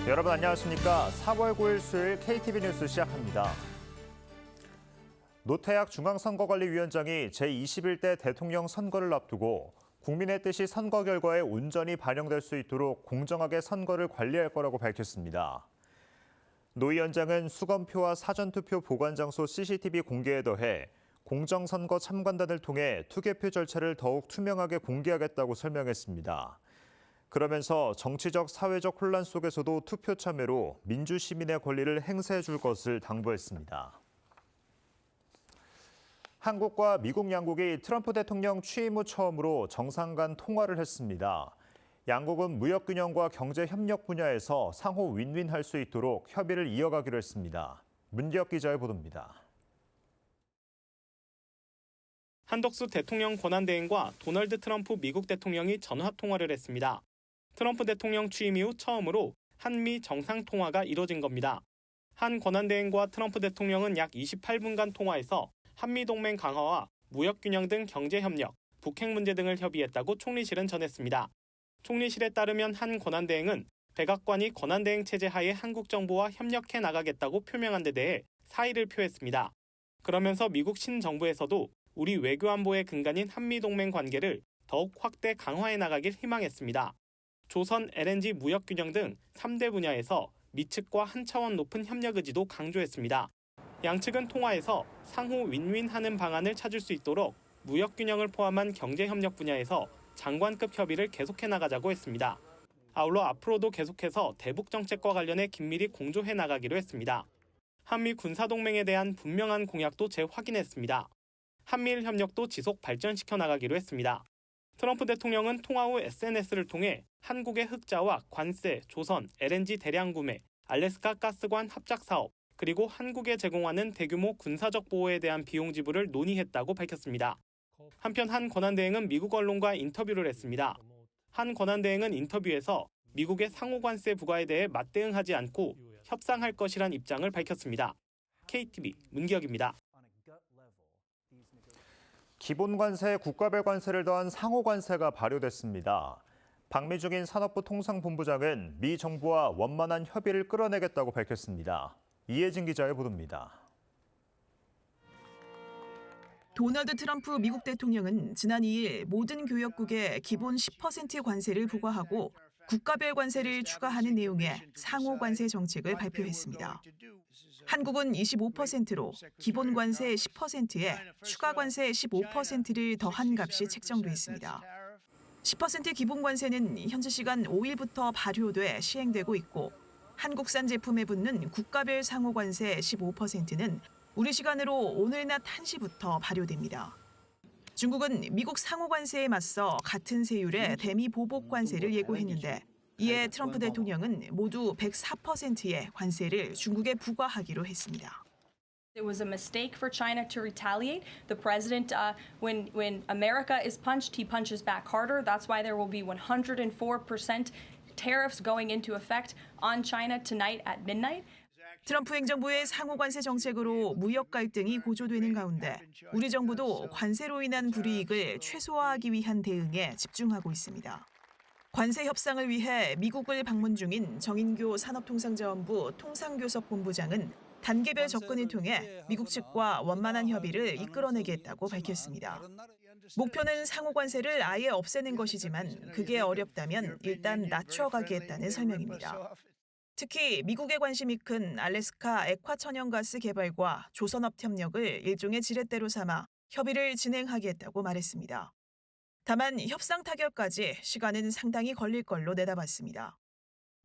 여러분 안녕하십니까? 4월 9일 수요일 KTV 뉴스 시작합니다. 노태학 중앙선거관리위원장이 제21대 대통령 선거를 앞두고 국민의 뜻이 선거 결과에 온전히 반영될 수 있도록 공정하게 선거를 관리할 거라고 밝혔습니다. 노 위원장은 수검표와 사전투표 보관장소 CCTV 공개에 더해 공정선거 참관단을 통해 투개표 절차를 더욱 투명하게 공개하겠다고 설명했습니다. 그러면서 정치적, 사회적 혼란 속에서도 투표 참여로 민주시민의 권리를 행사해 줄 것을 당부했습니다. 한국과 미국 양국이 트럼프 대통령 취임 후 처음으로 정상 간 통화를 했습니다. 양국은 무역 균형과 경제 협력 분야에서 상호 윈윈할 수 있도록 협의를 이어가기로 했습니다. 문기혁 기자의 보도입니다. 한덕수 대통령 권한대행과 도널드 트럼프 미국 대통령이 전화 통화를 했습니다. 트럼프 대통령 취임 이후 처음으로 한미 정상통화가 이뤄진 겁니다. 한 권한대행과 트럼프 대통령은 약 28분간 통화해서 한미동맹 강화와 무역균형 등 경제협력, 북핵 문제 등을 협의했다고 총리실은 전했습니다. 총리실에 따르면 한 권한대행은 백악관이 권한대행 체제 하에 한국 정부와 협력해 나가겠다고 표명한 데 대해 사의를 표했습니다. 그러면서 미국 신정부에서도 우리 외교안보의 근간인 한미동맹 관계를 더욱 확대 강화해 나가길 희망했습니다. 조선, LNG 무역균형 등 3대 분야에서 미측과 한 차원 높은 협력 의지도 강조했습니다. 양측은 통화에서 상호 윈윈하는 방안을 찾을 수 있도록 무역균형을 포함한 경제협력 분야에서 장관급 협의를 계속해 나가자고 했습니다. 아울러 앞으로도 계속해서 대북 정책과 관련해 긴밀히 공조해 나가기로 했습니다. 한미 군사동맹에 대한 분명한 공약도 재확인했습니다. 한미일 협력도 지속 발전시켜 나가기로 했습니다. 트럼프 대통령은 통화 후 SNS를 통해 한국의 흑자와 관세, 조선, LNG 대량 구매, 알래스카 가스관 합작 사업, 그리고 한국에 제공하는 대규모 군사적 보호에 대한 비용 지불을 논의했다고 밝혔습니다. 한편 한 권한대행은 미국 언론과 인터뷰를 했습니다. 한 권한대행은 인터뷰에서 미국의 상호관세 부과에 대해 맞대응하지 않고 협상할 것이란 입장을 밝혔습니다. KTV 문기혁입니다. 기본관세에 국가별 관세를 더한 상호관세가 발효됐습니다. 방미 중인 산업부 통상본부장은 미 정부와 원만한 협의를 끌어내겠다고 밝혔습니다. 이혜진 기자의 보도입니다. 도널드 트럼프 미국 대통령은 지난 2일 모든 교역국에 기본 10% 관세를 부과하고 국가별 관세를 추가하는 내용의 상호관세 정책을 발표했습니다. 한국은 25%로 기본 관세 10%에 추가 관세 15%를 더한 값이 책정돼 있습니다. 10% 기본 관세는 현지 시간 5일부터 발효돼 시행되고 있고 한국산 제품에 붙는 국가별 상호관세 15%는 우리 시간으로 오늘 낮 1시부터 발효됩니다. 중국은 미국 상호관세에 맞서 같은 세율의 대미 보복 관세를 예고했는데 이에 트럼프 대통령은 모두 104%의 관세를 중국에 부과하기로 했습니다. It was a mistake for China to retaliate. The president, when America is punched, he punches back harder. That's why there will be 104% tariffs going into effect on China tonight at midnight. 트럼프 행정부의 상호관세 정책으로 무역 갈등이 고조되는 가운데 우리 정부도 관세로 인한 불이익을 최소화하기 위한 대응에 집중하고 있습니다. 관세 협상을 위해 미국을 방문 중인 정인교 산업통상자원부 통상교섭본부장은 단계별 접근을 통해 미국 측과 원만한 협의를 이끌어내겠다고 밝혔습니다. 목표는 상호관세를 아예 없애는 것이지만 그게 어렵다면 일단 낮춰가겠다는 설명입니다. 특히 미국의 관심이 큰 알래스카 액화 천연가스 개발과 조선업 협력을 일종의 지렛대로 삼아 협의를 진행하겠다고 말했습니다. 다만 협상 타결까지 시간은 상당히 걸릴 걸로 내다봤습니다.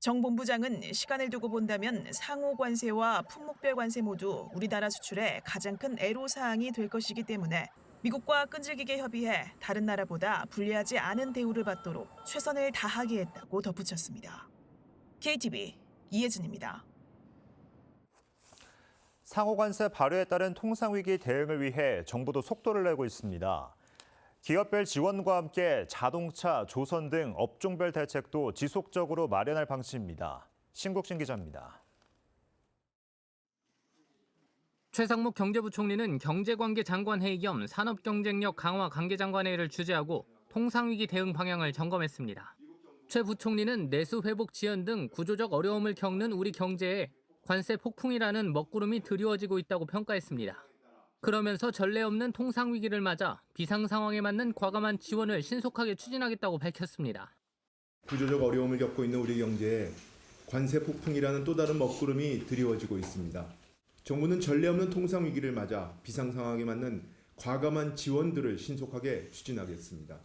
정 본부장은 시간을 두고 본다면 상호 관세와 품목별 관세 모두 우리나라 수출의 가장 큰 애로사항이 될 것이기 때문에 미국과 끈질기게 협의해 다른 나라보다 불리하지 않은 대우를 받도록 최선을 다하겠다고 덧붙였습니다. KTV 이혜진입니다. 상호관세 발효에 따른 통상위기 대응을 위해 정부도 속도를 내고 있습니다. 기업별 지원과 함께 자동차, 조선 등 업종별 대책도 지속적으로 마련할 방침입니다. 신국진 기자입니다. 최상목 경제부총리는 경제관계 장관회의 겸 산업경쟁력 강화 관계장관회의를 주재하고 통상위기 대응 방향을 점검했습니다. 최 부총리는 내수 회복 지연 등 구조적 어려움을 겪는 우리 경제에 관세 폭풍이라는 먹구름이 드리워지고 있다고 평가했습니다. 그러면서 전례 없는 통상 위기를 맞아 비상 상황에 맞는 과감한 지원을 신속하게 추진하겠다고 밝혔습니다. 구조적 어려움을 겪고 있는 우리 경제에 관세 폭풍이라는 또 다른 먹구름이 드리워지고 있습니다. 정부는 전례 없는 통상 위기를 맞아 비상 상황에 맞는 과감한 지원들을 신속하게 추진하겠습니다.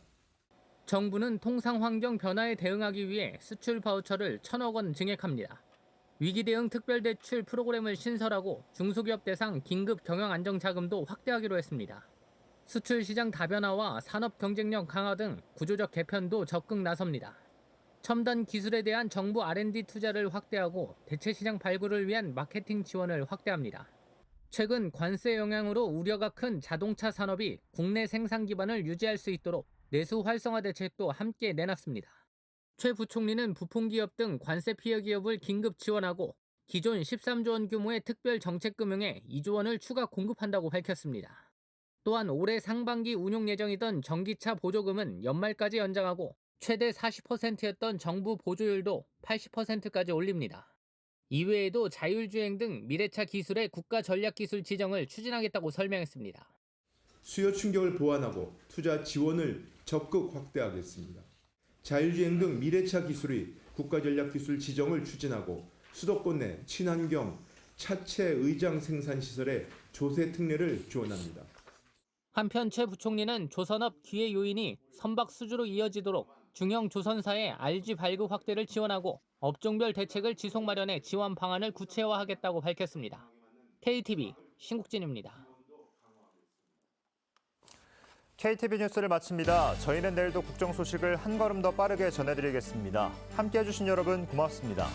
정부는 통상 환경 변화에 대응하기 위해 수출 바우처를 1,000억 원 증액합니다. 위기 대응 특별 대출 프로그램을 신설하고 중소기업 대상 긴급 경영 안정 자금도 확대하기로 했습니다. 수출 시장 다변화와 산업 경쟁력 강화 등 구조적 개편도 적극 나섭니다. 첨단 기술에 대한 정부 R&D 투자를 확대하고 대체 시장 발굴을 위한 마케팅 지원을 확대합니다. 최근 관세 영향으로 우려가 큰 자동차 산업이 국내 생산 기반을 유지할 수 있도록 내수 활성화 대책도 함께 내놨습니다. 최 부총리는 부품기업 등 관세 피해 기업을 긴급 지원하고 기존 13조 원 규모의 특별 정책금융에 2조 원을 추가 공급한다고 밝혔습니다. 또한 올해 상반기 운용 예정이던 전기차 보조금은 연말까지 연장하고 최대 40%였던 정부 보조율도 80%까지 올립니다. 이외에도 자율주행 등 미래차 기술의 국가 전략기술 지정을 추진하겠다고 설명했습니다. 수요 충격을 보완하고 투자 지원을 적극 확대하겠습니다. 자율주행 등 미래차 기술의 국가 전략기술 지정을 추진하고 수도권 내 친환경 차체 의장 생산 시설의 조세 특례를 지원합니다. 한편 최 부총리는 조선업 기회 요인이 선박 수주로 이어지도록 중형 조선사의 RG 발급 확대를 지원하고 업종별 대책을 지속 마련해 지원 방안을 구체화하겠다고 밝혔습니다. KTV 신국진입니다. KTV 뉴스를 마칩니다. 저희는 내일도 국정 소식을 한 걸음 더 빠르게 전해드리겠습니다. 함께해 주신 여러분 고맙습니다.